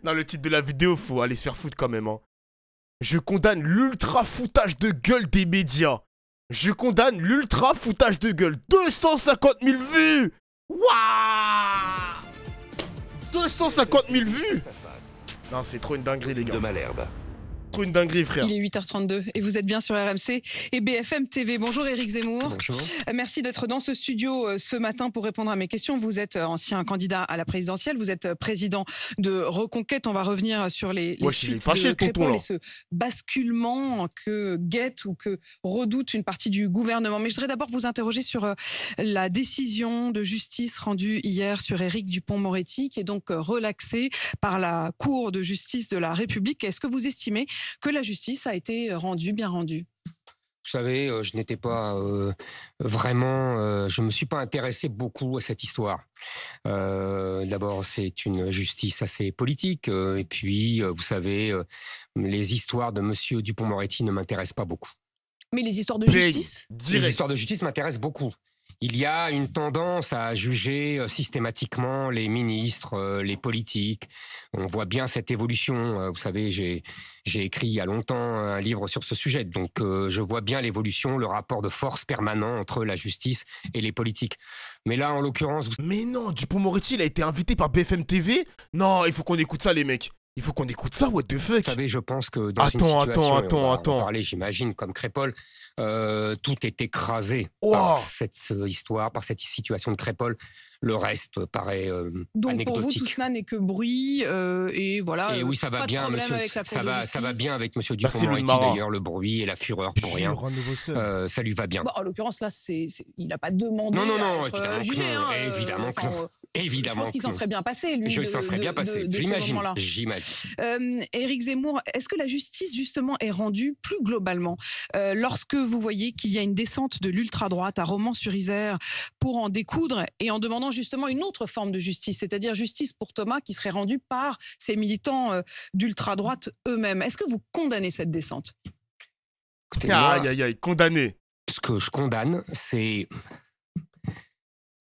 Non, le titre de la vidéo, faut aller se faire foutre quand même. Hein. Je condamne l'ultra foutage de gueule des médias. Je condamne l'ultra foutage de gueule. 250 000 vues. Waouh 250 000 vues. Non, c'est trop une dinguerie, les gars. De Malherbe. Trop une dinguerie, frère. Il est 8h32 et vous êtes bien sur RMC et BFM TV. Bonjour Éric Zemmour. Bonjour. Merci d'être dans ce studio ce matin pour répondre à mes questions. Vous êtes ancien candidat à la présidentielle, vous êtes président de Reconquête. On va revenir sur les suites de Crépol et ce basculement que guette ou que redoute une partie du gouvernement. Mais je voudrais d'abord vous interroger sur la décision de justice rendue hier sur Éric Dupond-Moretti, qui est donc relaxée par la Cour de justice de la République. Est-ce que vous estimez que la justice a été rendue, bien rendue? Vous savez, je n'étais pas vraiment... je ne me suis pas intéressé beaucoup à cette histoire. D'abord, c'est une justice assez politique. Et puis, vous savez, les histoires de M. Dupond-Moretti ne m'intéressent pas beaucoup. Mais les histoires de justice? Les histoires de justice m'intéressent beaucoup. Il y a une tendance à juger systématiquement les ministres, les politiques. On voit bien cette évolution. Vous savez, j'ai écrit il y a longtemps un livre sur ce sujet. Donc, je vois bien l'évolution, le rapport de force permanent entre la justice et les politiques. Mais là, en l'occurrence... Mais non, Dupond-Moretti, il a été invité par BFM TV? Non, il faut qu'on écoute ça, les mecs. Il faut qu'on écoute ça, what the fuck? Vous savez, je pense que dans une situation... Attends. On va parler, j'imagine, comme Crépol, tout est écrasé par cette histoire, par cette situation de Crépol. Le reste paraît donc anecdotique. Pour vous, tout cela n'est que bruit et voilà. Et oui, ça va bien, monsieur. Ça va bien avec monsieur Dupond-Moretti d'ailleurs, le bruit et la fureur pour rien. Ça lui va bien. Bon, en l'occurrence, là, il n'a pas demandé. Non, à être jugé, évidemment que non. Évidemment. Je pense qu'il s'en serait bien passé, lui. Il s'en serait bien passé. J'imagine. Éric Zemmour, est-ce que la justice, justement, est rendue plus globalement lorsque vous voyez qu'il y a une descente de l'ultra-droite à Romans-sur-Isère pour en découdre et en demandant justement une autre forme de justice, c'est-à-dire justice pour Thomas qui serait rendue par ces militants d'ultra-droite eux-mêmes? Est-ce que vous condamnez cette descente? Écoutez, aïe, condamné. Ce que je condamne, c'est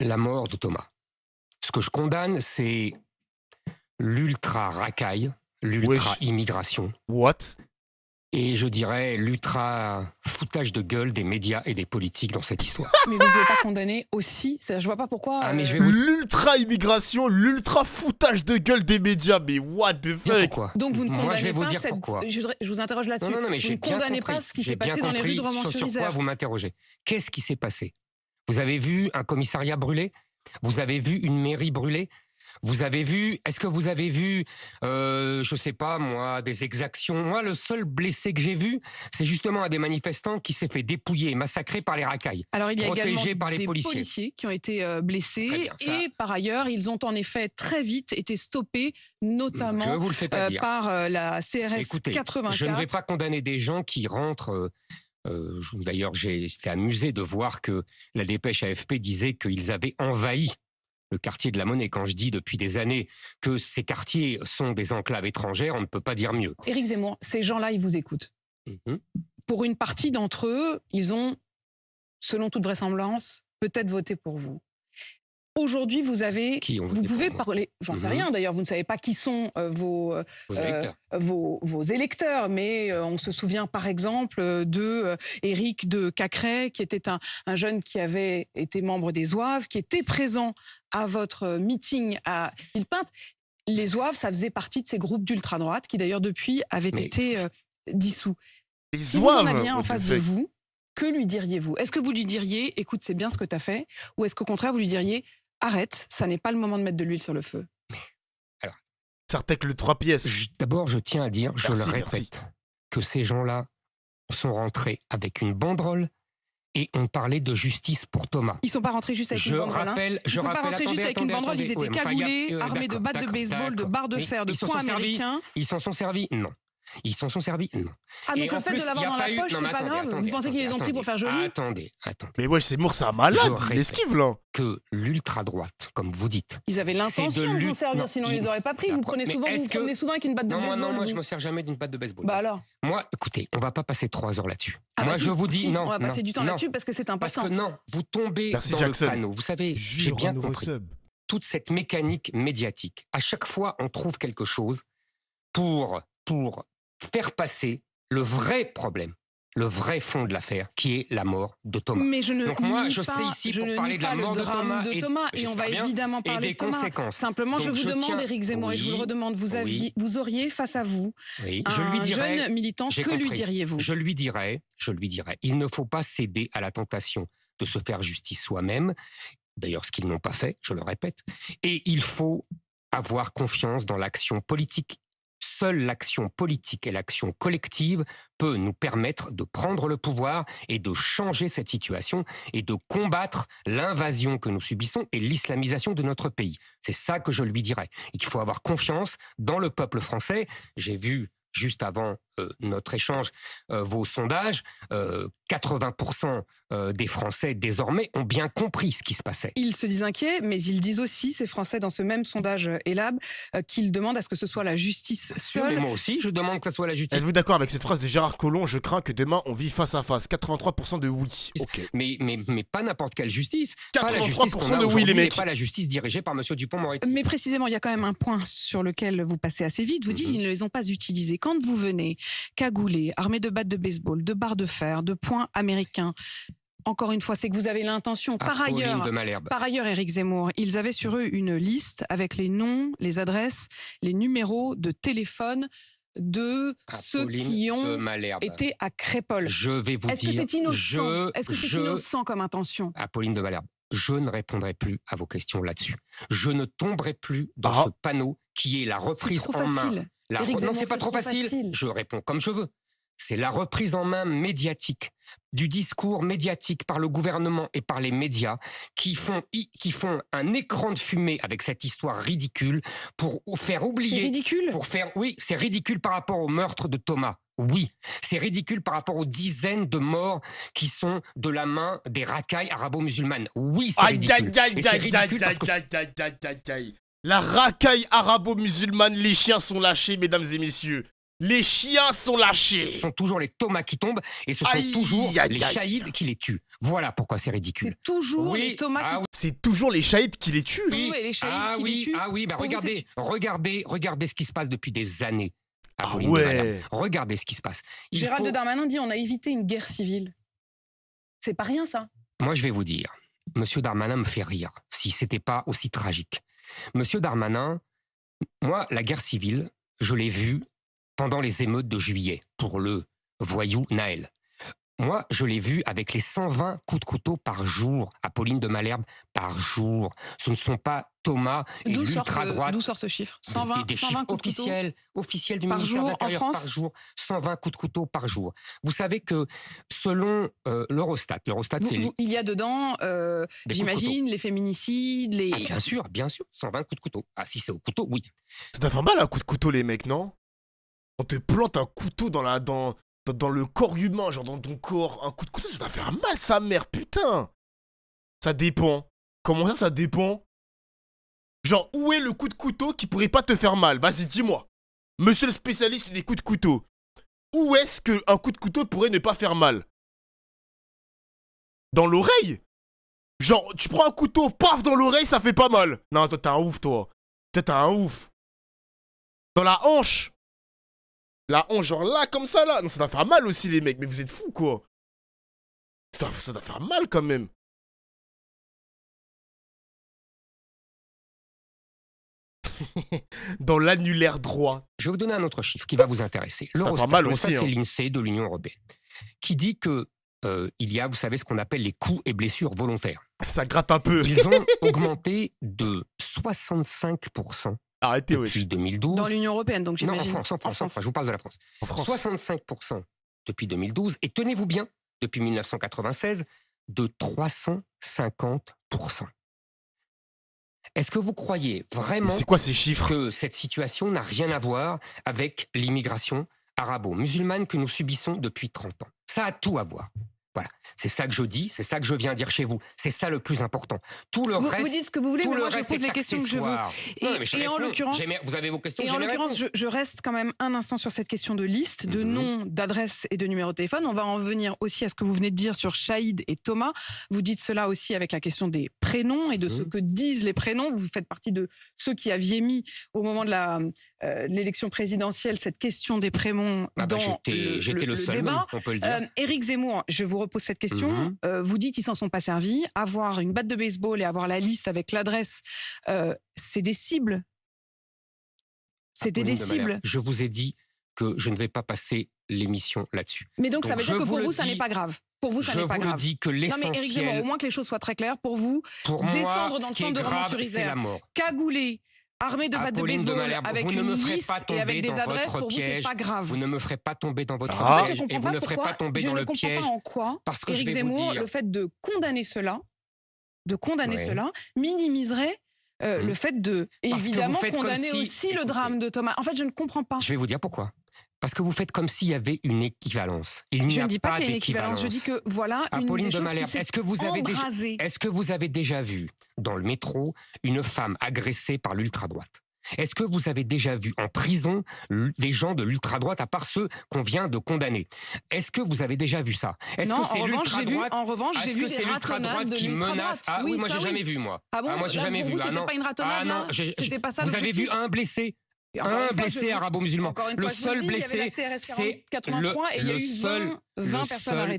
la mort de Thomas. Ce que je condamne, c'est l'ultra-racaille, l'ultra-immigration. What? Et je dirais l'ultra-foutage de gueule des médias et des politiques dans cette histoire. Mais vous ne pouvez pas condamner aussi, je vois pas pourquoi... L'ultra-immigration, l'ultra-foutage de gueule des médias, mais what the fuck? Donc vous ne condamnez je vais vous pas dire cette... pourquoi. Je vous interroge là-dessus. Non, mais vous ne condamnez pas ce qui s'est passé dans les rues de Romans-sur-Isère. Sur quoi vous m'interrogez? Qu'est-ce qui s'est passé? Vous avez vu un commissariat brûlé? Vous avez vu une mairie brûlée? Vous avez vu, est-ce que vous avez vu, je sais pas moi, des exactions? Moi, le seul blessé que j'ai vu, c'est justement un des manifestants qui s'est fait dépouiller, massacré par les racailles. Alors il y a également par les des policiers qui ont été blessés et par ailleurs, ils ont en effet très vite été stoppés, notamment je vous le fais pas dire. Par la CRS. Écoutez, 84. Je ne vais pas condamner des gens qui rentrent... D'ailleurs, j'étais amusé de voir que la dépêche AFP disait qu'ils avaient envahi le quartier de la Monnaie. Quand je dis depuis des années que ces quartiers sont des enclaves étrangères, on ne peut pas dire mieux. Éric Zemmour, ces gens-là, ils vous écoutent. Pour une partie d'entre eux, ils ont, selon toute vraisemblance, peut-être voté pour vous. Aujourd'hui, vous pouvez parler, j'en sais rien d'ailleurs, vous ne savez pas qui sont vos électeurs, mais on se souvient par exemple de Éric de Cacré, qui était un jeune qui avait été membre des Zouaves, qui était présent à votre meeting à Villepinte. Les Zouaves, ça faisait partie de ces groupes d'ultra-droite qui d'ailleurs depuis avaient été dissous. Si vous en aviez un en face de vous, que lui diriez-vous? Est-ce que vous lui diriez, écoute, c'est bien ce que tu as fait, ou est-ce qu'au contraire vous lui diriez, arrête, ça n'est pas le moment de mettre de l'huile sur le feu? Alors, Sartek le 3 pièces. D'abord, je tiens à dire, je le répète, que ces gens-là sont rentrés avec une banderole et on parlait de justice pour Thomas. Ils ne sont pas rentrés juste avec une banderole. Ils ne sont pas rentrés juste avec une banderole, ils étaient cagoulés, armés de battes de baseball, de barres de fer, de poings américains. Ils s'en sont servis? Non. Ils s'en sont servis? Non. Ah, donc le fait de l'avoir dans la poche, c'est pas grave? Vous pensez qu'ils les ont pris pour faire joli? Attendez. Mais ouais, c'est mort, c'est un malade, il esquive là. Que l'ultra-droite, comme vous dites... Ils avaient l'intention de s'en servir, sinon ils les auraient pas pris. Vous prenez souvent avec une batte de baseball? Non, moi je me sers jamais d'une batte de baseball. Bah alors? Moi, écoutez, on va pas passer 3 heures là-dessus. Je vous dis non. On va passer du temps là-dessus parce que c'est important. Parce que non, vous tombez dans le panneau. Vous savez, j'ai bien compris. Toute cette mécanique médiatique. À chaque fois, on trouve quelque chose pour faire passer le vrai problème, le vrai fond de l'affaire, qui est la mort de Thomas. Mais je ne Donc moi, je nie serai pas, ici je pour ne parler nie de la pas mort le de drame Thomas, de Thomas, et on va évidemment et parler des de Thomas. conséquences. Simplement, Donc, je vous demande, Éric Zemmour, et je vous le redemande, vous auriez face à vous un jeune militant, que lui diriez-vous? Je lui dirais, il ne faut pas céder à la tentation de se faire justice soi-même, d'ailleurs ce qu'ils n'ont pas fait, je le répète, et il faut avoir confiance dans l'action politique. Seule l'action politique et l'action collective peut nous permettre de prendre le pouvoir et de changer cette situation et de combattre l'invasion que nous subissons et l'islamisation de notre pays. C'est ça que je lui dirais. Et qu'il faut avoir confiance dans le peuple français. J'ai vu juste avant notre échange, vos sondages, 80% des Français désormais ont bien compris ce qui se passait. Ils se disent inquiets, mais ils disent aussi, ces Français, dans ce même sondage Elab, qu'ils demandent à ce que ce soit la justice seule. Mais moi aussi, je demande que ce soit la justice. Êtes-vous d'accord avec cette phrase de Gérard Collomb? Je crains que demain on vit face à face. 83% de oui. Okay. Mais pas n'importe quelle justice. 83% de oui, les mecs. Pas la justice dirigée par M. Dupond-Moretti. Mais précisément, il y a quand même un point sur lequel vous passez assez vite. Vous dites qu'ils ne les ont pas utilisés. Quand vous venez cagoulé, armé de battes de baseball, de barres de fer, de poings américains, encore une fois, c'est que vous avez l'intention. Par ailleurs, Éric Zemmour, ils avaient sur eux une liste avec les noms, les adresses, les numéros de téléphone de ceux qui ont été à Crépol. Je vais vous dire... Est-ce que c'est innocent? Est-ce que c'est innocent comme intention? Apolline de Malherbe, je ne répondrai plus à vos questions là-dessus. Je ne tomberai plus dans ce panneau qui est la reprise en main. Non, c'est pas trop facile. Je réponds comme je veux. C'est la reprise en main médiatique, du discours médiatique par le gouvernement et par les médias qui font un écran de fumée avec cette histoire ridicule pour faire oublier... C'est ridicule? Oui, c'est ridicule par rapport au meurtre de Thomas. Oui, c'est ridicule par rapport aux dizaines de morts qui sont de la main des racailles arabo-musulmanes. Oui, c'est ridicule. La racaille arabo-musulmane, les chiens sont lâchés, mesdames et messieurs. Les chiens sont lâchés. Ce sont toujours les Thomas qui tombent et ce sont toujours les Chahides qui les tuent. Voilà pourquoi c'est ridicule. C'est toujours les Thomas qui... C'est toujours les Chahides qui les tuent. Oui, les Chahides qui les tuent. Ah oui, bah regardez ce qui se passe depuis des années. Regardez ce qui se passe. Gérald Darmanin dit on a évité une guerre civile. C'est pas rien ça. Moi je vais vous dire, Monsieur Darmanin me fait rire si c'était pas aussi tragique. Monsieur Darmanin, moi la guerre civile, je l'ai vue pendant les émeutes de juillet pour le voyou Naël. Moi, je l'ai vu avec les 120 coups de couteau par jour, Apolline de Malherbe, par jour. Ce ne sont pas Thomas et l'ultra-droite. D'où sort ce chiffre? 120, des 120 chiffres coups de couteau officiels du par ministère de jour, l'Intérieur en France? par jour. 120 coups de couteau par jour. Vous savez que selon l'Eurostat, c'est... Il y a dedans, j'imagine, les féminicides, les... Ah, bien sûr, 120 coups de couteau. Ah, si c'est au couteau, oui. Ça doit faire mal un coup de couteau, les mecs, non? On te plante un couteau dans le corps humain, genre dans ton corps. Un coup de couteau, ça doit faire mal, sa mère, putain. Ça dépend. Comment ça dépend? Genre, où est le coup de couteau qui pourrait pas te faire mal? Vas-y, dis-moi. Monsieur le spécialiste des coups de couteau. Où est-ce qu'un coup de couteau pourrait ne pas faire mal? Dans l'oreille? Genre, tu prends un couteau, paf, dans l'oreille, ça fait pas mal. Non, toi, t'es un ouf, toi. Toi, t'es un ouf. Dans la hanche. La hanche, genre là, comme ça, là. Non, ça doit faire mal aussi, les mecs. Mais vous êtes fous, quoi. Ça doit faire mal, quand même. Dans l'annulaire droit. Je vais vous donner un autre chiffre qui va vous intéresser. L'Eurostat, c'est l'INSEE de l'Union européenne, qui dit que il y a, vous savez, ce qu'on appelle les coups et blessures volontaires. Ça gratte un peu. Ils ont augmenté de 65%. Arrêtez, depuis 2012. Dans l'Union européenne, donc j'imagine. Non, en France. Je vous parle de la France. 65% depuis 2012. Et tenez-vous bien, depuis 1996, de 350%. Est-ce que vous croyez vraiment c'est quoi ces chiffres que cette situation n'a rien à voir avec l'immigration arabo-musulmane que nous subissons depuis 30 ans? Ça a tout à voir. Voilà, c'est ça que je dis, c'est ça que je viens dire chez vous. C'est ça le plus important. Tout le reste, vous dites ce que vous voulez, mais moi je pose les questions que je veux. Et en l'occurrence, vous avez vos questions. Et en l'occurrence, je reste quand même un instant sur cette question de liste, de nom, d'adresse et de numéro de téléphone. On va en venir aussi à ce que vous venez de dire sur Chaïd et Thomas. Vous dites cela aussi avec la question des prénoms et de ce que disent les prénoms. Vous faites partie de ceux qui aviez mis au moment de l'élection présidentielle, cette question des prénoms dans j'étais le seul, débat. on peut le dire. Éric Zemmour, je vous repose cette question. Vous dites qu'ils s'en sont pas servis. Avoir une batte de baseball et avoir la liste avec l'adresse, c'est des cibles. C'était des cibles. Je vous ai dit que je ne vais pas passer l'émission là-dessus. Mais donc ça veut dire que pour vous, ça n'est pas grave. Pour vous, ça n'est pas grave. Je vous le dis que l'essentiel... Non mais Éric Zemmour, au moins que les choses soient très claires, pour vous, descendre dans le centre de Romans-sur-Isère, cagoulé, armé de battes de baseball, avec une liste et avec des adresses, pour vous, c'est pas grave. Vous ne me ferez pas tomber dans votre piège et vous ne ferez pas tomber dans le piège. Je ne comprends pas en quoi Éric Zemmour, le fait de condamner cela, minimiserait le fait de, évidemment, condamner aussi le drame de Thomas. En fait, je ne comprends pas. Je vais vous dire pourquoi. Parce que vous faites comme s'il y avait une équivalence. Je ne dis pas qu'il y a une équivalence, je dis que voilà une des choses qui s'est embrasée. Est-ce que vous avez déjà vu dans le métro une femme agressée par l'ultra-droite ? Est-ce que vous avez déjà vu en prison des gens de l'ultra-droite, à part ceux qu'on vient de condamner ? Est-ce que vous avez déjà vu ça ? Est-ce que c'est l'ultra-droite ? En revanche, j'ai vu des ratonnades qui menace. Ah oui, moi j'ai jamais vu, moi. Ah bon ? Moi j'ai jamais vu. C'était pas une ratonnade, c'était pas ça. Vous avez vu un blessé ? Un blessé arabo-musulman. Le seul blessé, c'est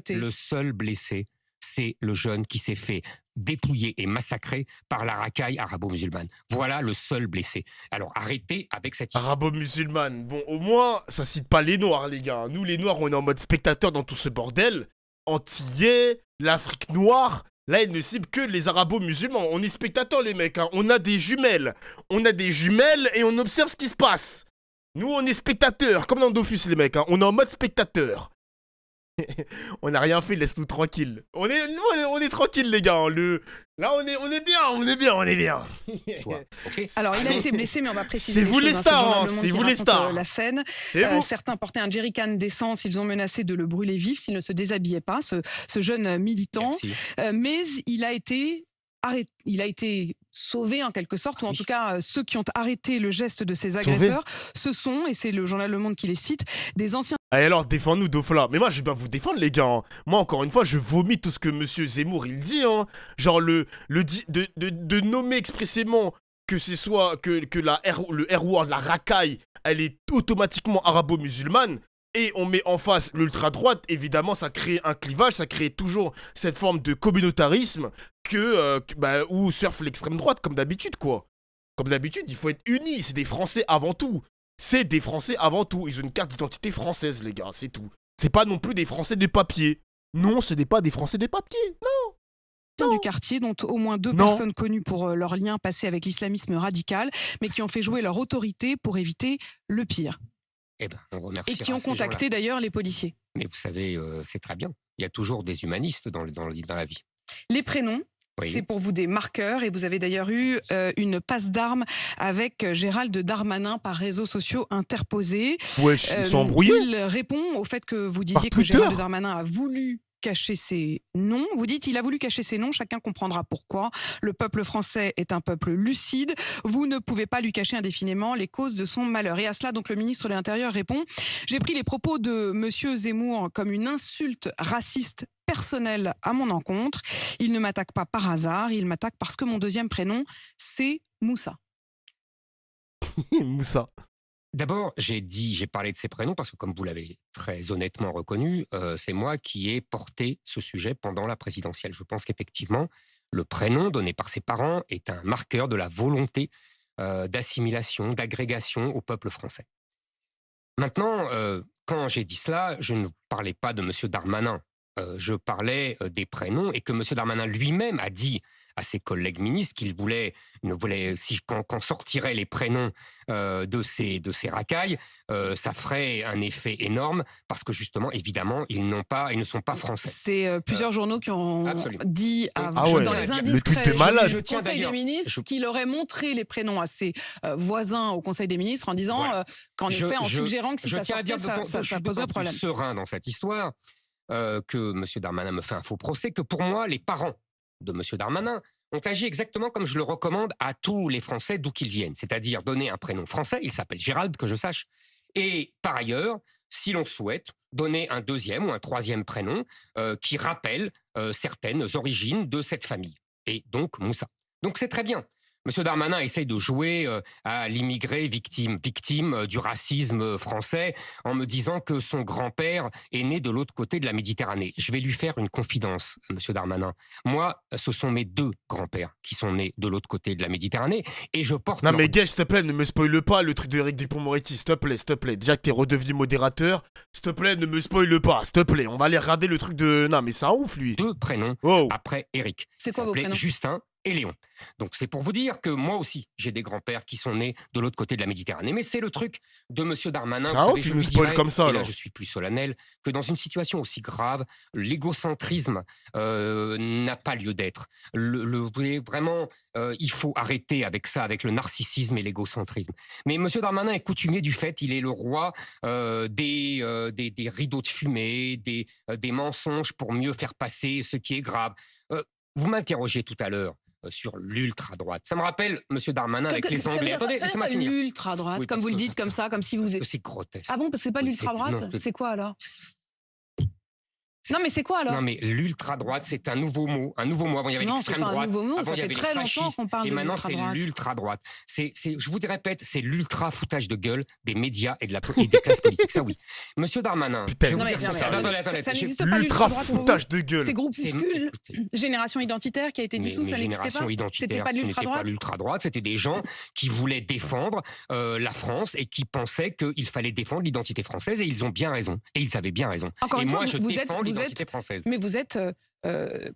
le seul blessé, c'est le jeune qui s'est fait dépouiller et massacrer par la racaille arabo-musulmane. Voilà le seul blessé. Alors arrêtez avec cette histoire. Arabo-musulmane, bon au moins ça cite pas les Noirs les gars. Nous les Noirs on est en mode spectateur dans tout ce bordel. Antillais, l'Afrique noire... Là, il ne cible que les arabo-musulmans. On est spectateurs, les mecs. Hein. On a des jumelles. Et on observe ce qui se passe. Nous, on est spectateurs, comme dans Dofus, les mecs. Hein. On est en mode spectateur. On n'a rien fait, laisse-nous tranquille. On est tranquille, les gars. Hein. Là, on est bien. Okay. Alors, il a été blessé, mais on va préciser. C'est vous les stars, c'est vous les stars. La scène. Certains portaient un jerrycan d'essence. Ils ont menacé de le brûler vif s'il ne se déshabillait pas, ce jeune militant. Mais il a été arrêté. Il a été sauvé en quelque sorte, ou en tout cas ceux qui ont arrêté le geste de ces agresseurs, ce sont, et c'est le journal Le Monde qui les cite, des anciens... Allez alors, défends-nous Dofla. Mais moi je vais pas vous défendre les gars. Hein. Moi encore une fois je vomis tout ce que monsieur Zemmour il dit. Hein. Genre de nommer expressément que ce soit que le R-word, la racaille, elle est automatiquement arabo-musulmane. Et on met en face l'ultra-droite, évidemment ça crée un clivage, ça crée toujours cette forme de communautarisme où surfe l'extrême droite, comme d'habitude quoi. Comme d'habitude, il faut être unis, c'est des Français avant tout. C'est des Français avant tout, ils ont une carte d'identité française les gars, c'est tout. C'est pas non plus des Français de papier. Non, ce n'est pas des Français de papier, non. Du quartier, dont au moins 2 personnes connues pour leur lien passé avec l'islamisme radical, mais qui ont fait jouer leur autorité pour éviter le pire. Eh ben, on remercie. Et qui ont contacté d'ailleurs les policiers. Mais vous savez, c'est très bien. Il y a toujours des humanistes dans la vie. Les prénoms, c'est pour vous des marqueurs. Et vous avez d'ailleurs eu une passe d'armes avec Gérald Darmanin par réseaux sociaux interposés. Wesh, ils sont embrouillés. Il répond au fait que vous disiez que Gérald Darmanin a voulu cacher ses noms. Vous dites il a voulu cacher ses noms, chacun comprendra pourquoi. Le peuple français est un peuple lucide. Vous ne pouvez pas lui cacher indéfiniment les causes de son malheur. Et à cela, donc, le ministre de l'Intérieur répond « J'ai pris les propos de monsieur Zemmour comme une insulte raciste personnelle à mon encontre. Il ne m'attaque pas par hasard, il m'attaque parce que mon deuxième prénom, c'est Moussa. » Moussa. D'abord, j'ai parlé de ces prénoms parce que, comme vous l'avez très honnêtement reconnu, c'est moi qui ai porté ce sujet pendant la présidentielle. Je pense qu'effectivement, le prénom donné par ses parents est un marqueur de la volonté d'assimilation, d'agrégation au peuple français. Maintenant, quand j'ai dit cela, je ne parlais pas de M. Darmanin. Je parlais des prénoms et que M. Darmanin lui-même a dit à ses collègues ministres qu'il quand sortiraient les prénoms de ces racailles, ça ferait un effet énorme parce que justement, évidemment, ils ne sont pas français. C'est plusieurs journaux qui ont dit dans les indiscrets du Conseil des ministres qu'il aurait montré les prénoms à ses voisins au Conseil des ministres en disant qu'en effet, en suggérant que si ça sortait, ça poserait problème. Je suis serein dans cette histoire que M. Darmanin me fait un faux procès, que pour moi, les parents de M. Darmanin ont agi exactement comme je le recommande à tous les Français d'où qu'ils viennent, c'est-à-dire donner un prénom français, il s'appelle Gérald, que je sache, et par ailleurs, si l'on souhaite, donner un deuxième ou un troisième prénom qui rappelle certaines origines de cette famille, et donc Moussa. Donc c'est très bien. Monsieur Darmanin essaye de jouer à l'immigré victime du racisme français, en me disant que son grand-père est né de l'autre côté de la Méditerranée. Je vais lui faire une confidence, monsieur Darmanin. Moi, ce sont mes 2 grands-pères qui sont nés de l'autre côté de la Méditerranée, et je porte... Non mais gars, s'il te plaît, ne me spoile pas le truc de Éric Dupond-Moretti, s'il te plaît. Déjà que t'es redevenu modérateur, s'il te plaît, ne me spoile pas, s'il te plaît. On va aller regarder le truc de... Non mais c'est un ouf, lui. 2 prénoms après Éric. C'est quoi vos prénoms? Justin et Léon. Donc c'est pour vous dire que moi aussi, j'ai des grands-pères qui sont nés de l'autre côté de la Méditerranée. Mais c'est le truc de monsieur Darmanin. C'est un ouf, il nous spoil comme ça, et là je suis plus solennel, que dans une situation aussi grave, l'égocentrisme n'a pas lieu d'être. Vraiment, il faut arrêter avec ça, avec le narcissisme et l'égocentrisme. Mais monsieur Darmanin est coutumier du fait, il est le roi des rideaux de fumée, des mensonges pour mieux faire passer ce qui est grave. Vous m'interrogez tout à l'heure sur l'ultra-droite. Ça me rappelle monsieur Darmanin avec les Anglais. Attendez, laissez-moi finir. L'ultra-droite, comme vous le dites comme ça, comme si vous... C'est grotesque. Ah bon, parce que c'est pas l'ultra-droite? C'est quoi alors? Non, mais c'est quoi alors? Non, mais l'ultra-droite, c'est un nouveau mot. Avant, il y avait l'extrême droite. Non, c'est pas un nouveau mot, avant, ça fait très longtemps qu'on parle de l'ultra-droite. Et maintenant, c'est l'ultra-droite. Je vous répète, c'est l'ultra-foutage de gueule des médias et des classes politiques. Ça, oui. Monsieur Darmanin, putain, je vais vous dire ça. Attendez. Ça n'existe pas, l'ultra-foutage de gueule. C'est groupuscule, Génération Identitaire qui a été dissous, ça n'existait pas. C'était pas l'ultra-droite, c'était des gens qui voulaient défendre la France et qui pensaient qu'il fallait défendre l'identité française, et ils ont bien raison. Et ils avaient bien raison. Encore une fois, je défends l'identité française. Mais vous êtes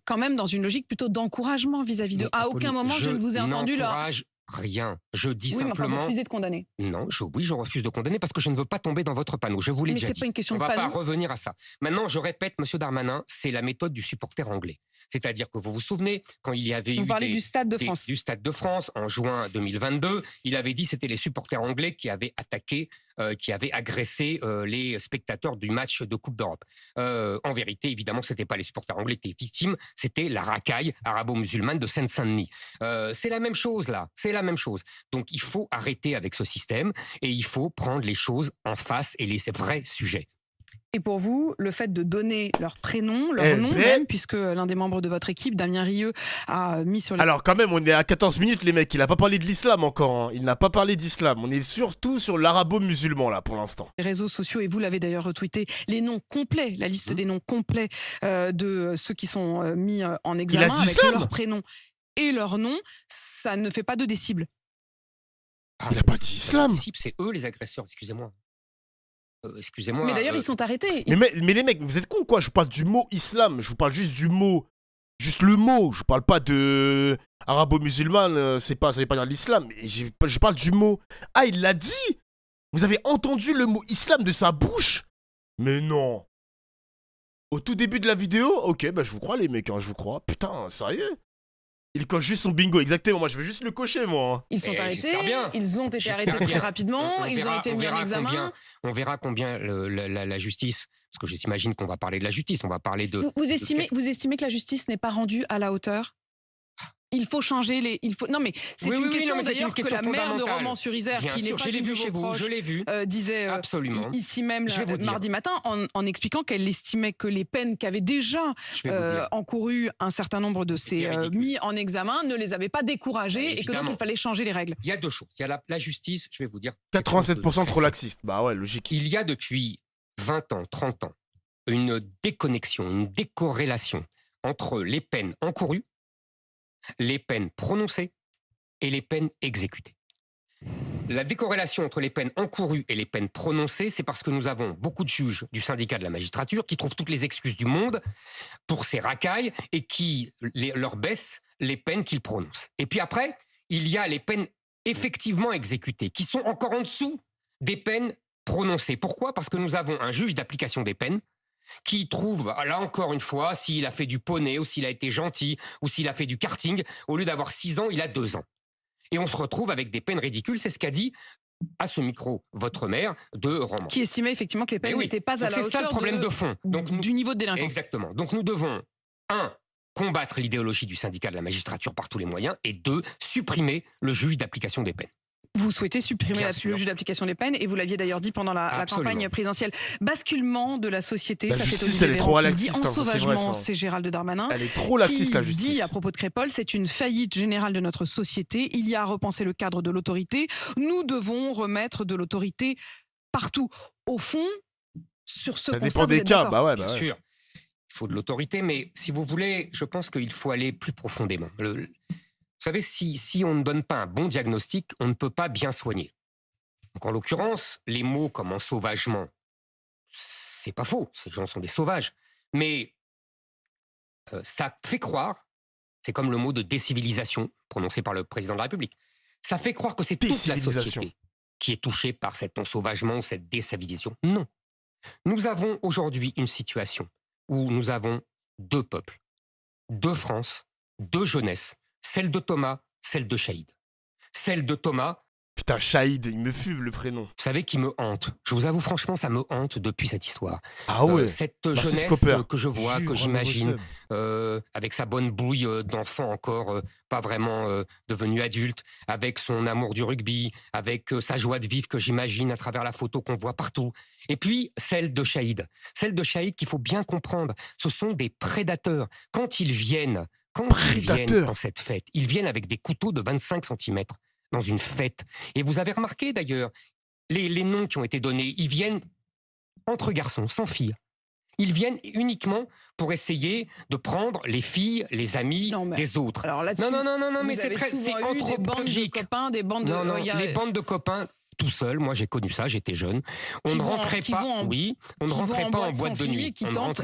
quand même dans une logique plutôt d'encouragement vis-à-vis de... À aucun moment, je ne vous ai entendu là. Rien. Je dis oui, simplement... mais vous refusez de condamner. Non, je refuse de condamner parce que je ne veux pas tomber dans votre panneau. Je vous l'ai déjà dit. Mais c'est pas une question de panneau. On ne va pas revenir à ça. Maintenant, je répète, monsieur Darmanin, c'est la méthode du supporter anglais. C'est-à-dire que vous vous souvenez, quand il y avait vous parlez du Stade de France. Du Stade de France, en juin 2022, il avait dit que c'était les supporters anglais qui avaient attaqué, qui avaient agressé les spectateurs du match de Coupe d'Europe. En vérité, évidemment, ce n'était pas les supporters anglais qui étaient victimes, c'était la racaille arabo-musulmane de Seine-Saint-Denis. C'est la même chose, là. C'est la même chose. Donc, il faut arrêter avec ce système et il faut prendre les choses en face et les vrais sujets. Et pour vous, le fait de donner leur prénom, leur nom même, puisque l'un des membres de votre équipe, Damien Rieu, a mis sur les... Alors quand même, on est à 14 minutes les mecs, il n'a pas parlé de l'islam encore, hein. Il n'a pas parlé d'islam, on est surtout sur l'arabo-musulman là pour l'instant. Les réseaux sociaux, et vous l'avez d'ailleurs retweeté, les noms complets, la liste des noms complets de ceux qui sont mis en examen avec leur prénom et leur nom, ça ne fait pas de décible. Il n'a pas dit islam. C'est eux les agresseurs, excusez-moi. Excusez-moi. Mais d'ailleurs, ils sont arrêtés. Mais les mecs, vous êtes cons quoi? Je vous parle du mot islam, je vous parle juste du mot. Juste le mot, je vous parle pas de arabo-musulman, ça veut pas dire l'islam. Je parle du mot. Ah, il l'a dit? Vous avez entendu le mot islam de sa bouche? Mais non. Au tout début de la vidéo? Ok, bah je vous crois les mecs, hein, je vous crois. Putain, sérieux? Il coche juste son bingo, exactement. Moi, je vais juste le cocher, moi. Ils sont arrêtés, ils ont été arrêtés très rapidement, ils ont été mis en examen. On verra combien la justice, parce que j'imagine qu'on va parler de la justice, on va parler de... Vous estimez que la justice n'est pas rendue à la hauteur? Il faut changer les... Non mais c'est une question d'ailleurs que la maire de Romans-sur-Isère, qui n'est pas une de vos proches, disait absolument. Ici même mardi matin en expliquant qu'elle estimait que les peines qu'avaient déjà encourues un certain nombre de ces mis en examen ne les avaient pas découragés et que donc il fallait changer les règles. Il y a deux choses. Il y a la justice, je vais vous dire... 87% trop laxiste. Bah ouais, logique. Il y a depuis 20 ans, 30 ans, une déconnexion, une décorrélation entre les peines encourues, les peines prononcées et les peines exécutées. La décorrélation entre les peines encourues et les peines prononcées, c'est parce que nous avons beaucoup de juges du syndicat de la magistrature qui trouvent toutes les excuses du monde pour ces racailles et qui leur baissent les peines qu'ils prononcent. Et puis après, il y a les peines effectivement exécutées qui sont encore en dessous des peines prononcées. Pourquoi? Parce que nous avons un juge d'application des peines qui trouve, là encore une fois, s'il a fait du poney, ou s'il a été gentil, ou s'il a fait du karting, au lieu d'avoir 6 ans, il a 2 ans. Et on se retrouve avec des peines ridicules, c'est ce qu'a dit à ce micro votre maire de Romans. Qui estimait effectivement que les peines n'étaient pas à la hauteur c'est ça le problème de fond. Du niveau de délinquance. Exactement. Donc nous devons, 1, combattre l'idéologie du syndicat de la magistrature par tous les moyens, et 2, supprimer le juge d'application des peines. Vous souhaitez supprimer le juge d'application des peines, et vous l'aviez d'ailleurs dit pendant la campagne présidentielle. Basculement de la société, la justice, elle est trop laxiste. Ensauvagement, c'est Gérald Darmanin. Elle est trop laxiste, la justice. Dit à propos de Crépol, c'est une faillite générale de notre société. Il y a à repenser le cadre de l'autorité. Nous devons remettre de l'autorité partout. Au fond, sur ce constat, dépend des cas. Bien sûr, il faut de l'autorité, mais si vous voulez, je pense qu'il faut aller plus profondément. Vous savez, si on ne donne pas un bon diagnostic, on ne peut pas bien soigner. Donc, en l'occurrence, les mots comme ensauvagement, c'est pas faux, ces gens sont des sauvages. Mais ça fait croire, c'est comme le mot de décivilisation, prononcé par le président de la République, ça fait croire que c'est toute la société qui est touchée par cet ensauvagement ou cette décivilisation. Non. Nous avons aujourd'hui une situation où nous avons deux peuples, deux France, deux jeunesses, celle de Thomas, celle de Chaïd. Celle de Thomas... Putain, Chaïd, il me fume le prénom. Vous savez qui me hante. Je vous avoue, franchement, ça me hante depuis cette histoire. Ah ouais. Cette jeunesse que je vois, que j'imagine, avec sa bonne bouille d'enfant encore, pas vraiment devenu adulte, avec son amour du rugby, avec sa joie de vivre que j'imagine à travers la photo qu'on voit partout. Et puis, celle de Chaïd. Celle de Chaïd qu'il faut bien comprendre. Ce sont des prédateurs. Quand ils viennent dans cette fête, ils viennent avec des couteaux de 25 cm dans une fête. Et vous avez remarqué d'ailleurs, les noms qui ont été donnés, ils viennent entre garçons, sans filles. Ils viennent uniquement pour essayer de prendre les filles, les amis des autres. Alors non, mais c'est anthropologique. Des bandes de copains, les bandes de copains. Tout seul, moi j'ai connu ça, j'étais jeune. On ne rentrait pas en boîte de nuit.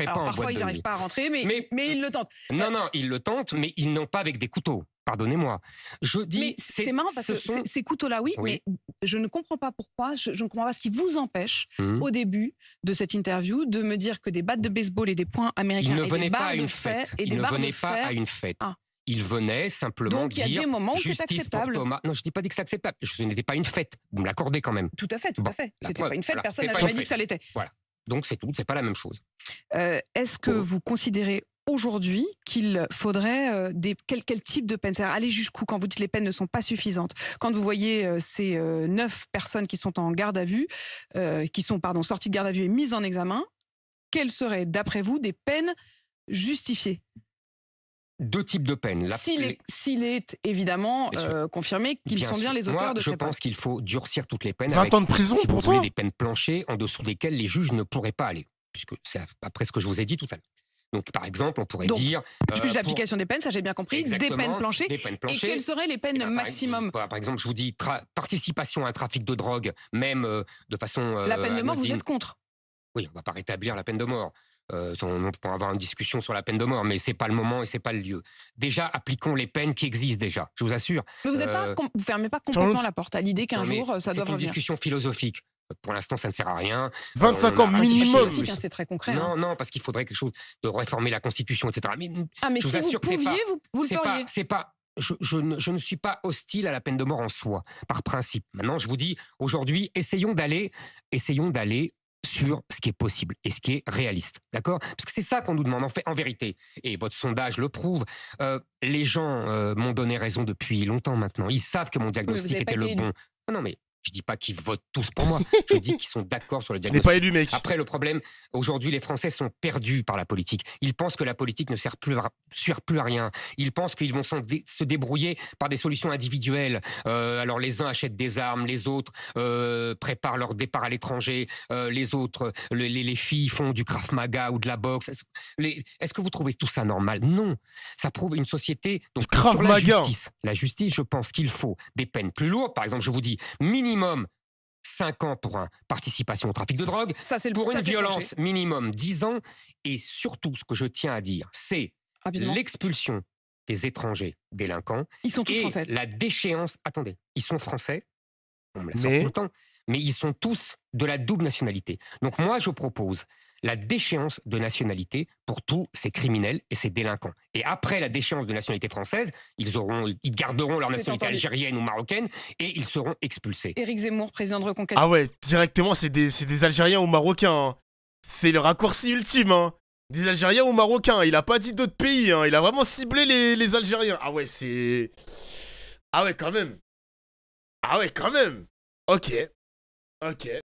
Parfois ils n'arrivent pas à rentrer, mais ils le tentent. Non, ils le tentent, mais ils n'ont pas avec des couteaux. Pardonnez-moi. Je dis. Mais c'est marrant parce que ces couteaux-là, oui, mais je ne comprends pas pourquoi. Je ne comprends pas ce qui vous empêche, au début de cette interview, de me dire que des battes de baseball et des poings américains. Ils ne venaient pas à une fête. Ils ne venaient pas à une fête. Il venait simplement dire il y a des moments où c'est acceptable. Pour Thomas. Non, je ne dis pas que c'est acceptable. Ce n'était pas une fête. Vous me l'accordez quand même. Tout à fait. C'était pas une fête. Personne n'a jamais dit que ça l'était. Voilà. Donc c'est tout. C'est pas la même chose. Est-ce que vous considérez aujourd'hui qu'il faudrait quel type de peine? C'est-à-dire aller jusqu'où quand vous dites que les peines ne sont pas suffisantes? Quand vous voyez ces 9 personnes qui sont en garde à vue, qui sont sorties de garde à vue et mises en examen, quelles seraient, d'après vous, des peines justifiées? Deux types de peines. S'il est évidemment confirmé qu'ils sont bien les auteurs de je pense qu'il faut durcir toutes les peines. 20 ans de prison pour toi. Des peines planchées en dessous desquelles les juges ne pourraient pas aller. Puisque c'est après ce que je vous ai dit tout à l'heure. Donc, par exemple, on pourrait dire... juge d'application des peines, ça j'ai bien compris, des peines planchées. Et quelles seraient les peines maximum? Par exemple, je vous dis participation à un trafic de drogue, même de façon... la peine de mort, vous êtes contre? Oui, on ne va pas rétablir la peine de mort. On peut avoir une discussion sur la peine de mort, mais c'est pas le moment et c'est pas le lieu. Déjà, appliquons les peines qui existent déjà, je vous assure. Mais vous fermez pas complètement la porte à l'idée qu'un jour ça doit revenir. C'est une discussion philosophique. Pour l'instant, ça ne sert à rien. 25 ans minimum. C'est très concret. Non, parce qu'il faudrait quelque chose de réformer la Constitution, etc. Mais je vous assure que vous le feriez. C'est pas. Je ne suis pas hostile à la peine de mort en soi, par principe. Maintenant, je vous dis, aujourd'hui, essayons d'aller sur ce qui est possible et ce qui est réaliste, d'accord? Parce que c'est ça qu'on nous demande en vérité. Et votre sondage le prouve. Les gens m'ont donné raison depuis longtemps maintenant. Ils savent que mon diagnostic était le bon. Non, mais je dis pas qu'ils votent tous pour moi. Je dis qu'ils sont d'accord sur le diagnostic. Pas élu, mec. Après, le problème, aujourd'hui, les Français sont perdus par la politique. Ils pensent que la politique ne sert plus à rien. Ils pensent qu'ils vont se débrouiller par des solutions individuelles. Alors, les uns achètent des armes, les autres préparent leur départ à l'étranger, les autres, les filles font du Krav Maga ou de la boxe. Est-ce que vous trouvez tout ça normal? Non. Ça prouve une société. Donc, sur la justice, je pense qu'il faut des peines plus lourdes. Par exemple, je vous dis, minimum 5 ans pour participation au trafic de drogue, pour une violence minimum 10 ans, et surtout ce que je tiens à dire, c'est l'expulsion des étrangers délinquants. Ils sont tous français. La déchéance, attendez, ils sont français, on me la sort tout le temps, mais ils sont tous de la double nationalité. Donc moi je propose la déchéance de nationalité pour tous ces criminels et ces délinquants. Et après la déchéance de nationalité française, ils garderont leur nationalité algérienne ou marocaine et ils seront expulsés. Éric Zemmour, président de Reconquête. Ah ouais, directement, c'est des Algériens ou Marocains. Hein. C'est le raccourci ultime. Hein. Des Algériens ou Marocains. Il a pas dit d'autres pays. Hein. Il a vraiment ciblé les Algériens. Ah ouais, c'est... Ah ouais, quand même. Ah ouais, quand même. Ok. Ok.